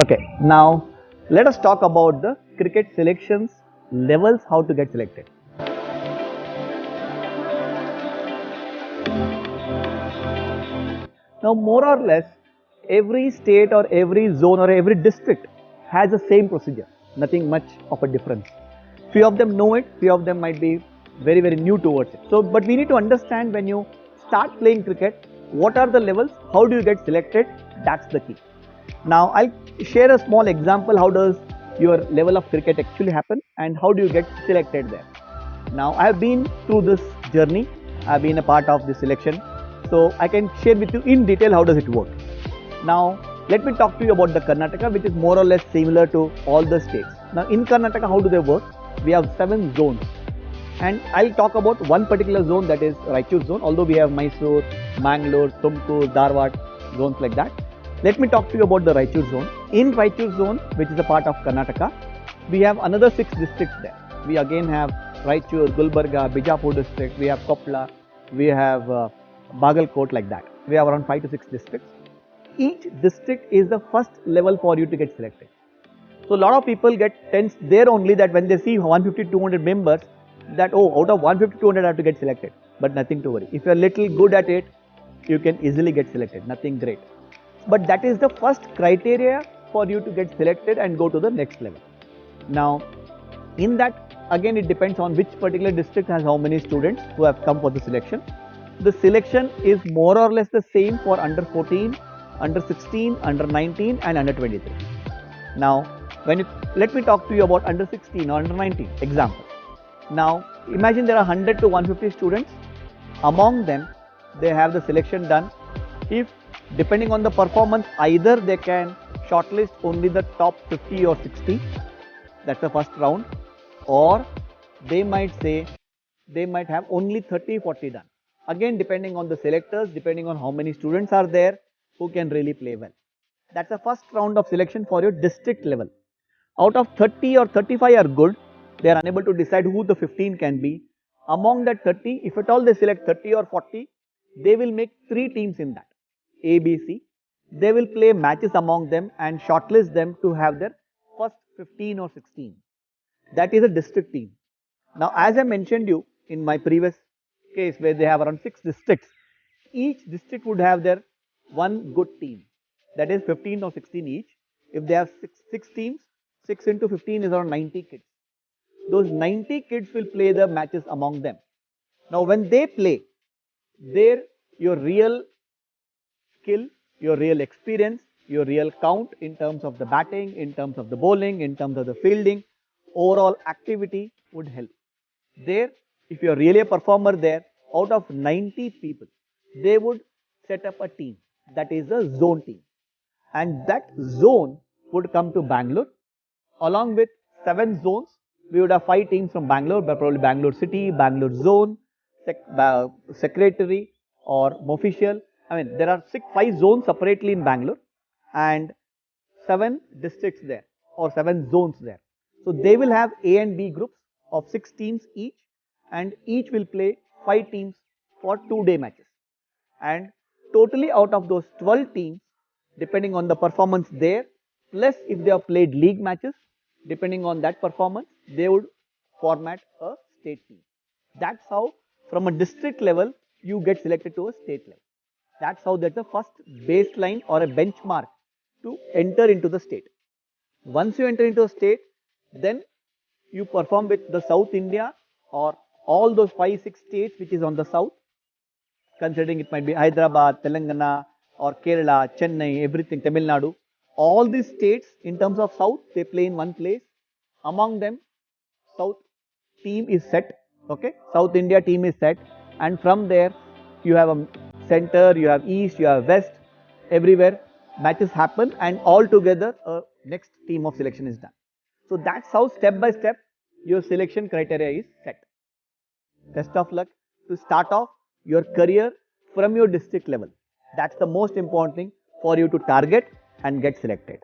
Okay, now let us talk about the cricket selections levels, how to get selected. Now, more or less, every state or every zone or every district has the same procedure, nothing much of a difference. Few of them know it, few of them might be very new towards it. So, but we need to understand when you start playing cricket, what are the levels, how do you get selected, that's the key. Now, I'll share a small example how does your level of cricket actually happen and how do you get selected there. Now, I have been through this journey, I have been a part of the selection, so I can share with you in detail how does it work. Now, let me talk to you about the Karnataka, which is more or less similar to all the states. Now, in Karnataka, how do they work? We have 7 zones, and I'll talk about one particular zone, that is Raichur zone, although we have Mysore, Mangalore, Tumkur, Dharwad, zones like that. Let me talk to you about the Raichur zone. In Raichur zone, which is a part of Karnataka, we have another 6 districts there. We again have Raichur, Gulbarga, Bijapur district, we have Koppala, we have Bagalkot, like that. We have around 5 to 6 districts. Each district is the first level for you to get selected. So a lot of people get tensed there only, that when they see 150, 200 members, that oh, out of 150, 200 I have to get selected. But nothing to worry. If you are little good at it, you can easily get selected. Nothing great. But that is the first criteria for you to get selected and go to the next level. Now, in that, again it depends on which particular district has how many students who have come for the selection. The selection is more or less the same for under 14, under 16, under 19 and under 23. Now, let me talk to you about under 16 or under 19 example. Now, imagine there are 100 to 150 students. Among them, they have the selection done. If depending on the performance, either they can shortlist only the top 50 or 60, that's the first round, or they might say they might have only 30, 40 done. Again, depending on the selectors, depending on how many students are there who can really play well. That's the first round of selection for your district level. Out of 30 or 35 are good, they are unable to decide who the 15 can be. Among that 30, if at all they select 30 or 40, they will make 3 teams in that, A, B, C. They will play matches among them and shortlist them to have their first 15 or 16. That is a district team. Now, as I mentioned you in my previous case where they have around 6 districts, each district would have their one good team, that is 15 or 16 each. If they have 6 teams, 6 into 15 is around 90 kids. Those 90 kids will play the matches among them. Now, when they play, your real skill, your real experience, your real count in terms of the batting, in terms of the bowling, in terms of the fielding, overall activity would help. There, if you are really a performer there, out of 90 people, they would set up a team, that is a zone team. And that zone would come to Bangalore. Along with 7 zones, we would have 5 teams from Bangalore, probably Bangalore City, Bangalore Zone, Secretary or Official. I mean, there are 5 zones separately in Bangalore and 7 districts there or 7 zones there. So they will have A and B groups of 6 teams each, and each will play 5 teams for 2-day matches. And totally out of those 12 teams, depending on the performance there, plus if they have played league matches, depending on that performance, they would format a state team. That's how from a district level, you get selected to a state level. That's how that's the first baseline or a benchmark to enter into the state. Once you enter into a state, then you perform with the South India or all those 5-6 states which is on the south, considering it might be Hyderabad, Telangana or Kerala, Chennai, everything, Tamil Nadu. All these states in terms of south, they play in one place. Among them, south team is set, okay, South India team is set, and from there you have a center, you have east, you have west, everywhere matches happen, and all together a next team of selection is done. So that's how step by step your selection criteria is set. Best of luck to start off your career from your district level. That's the most important thing for you to target and get selected.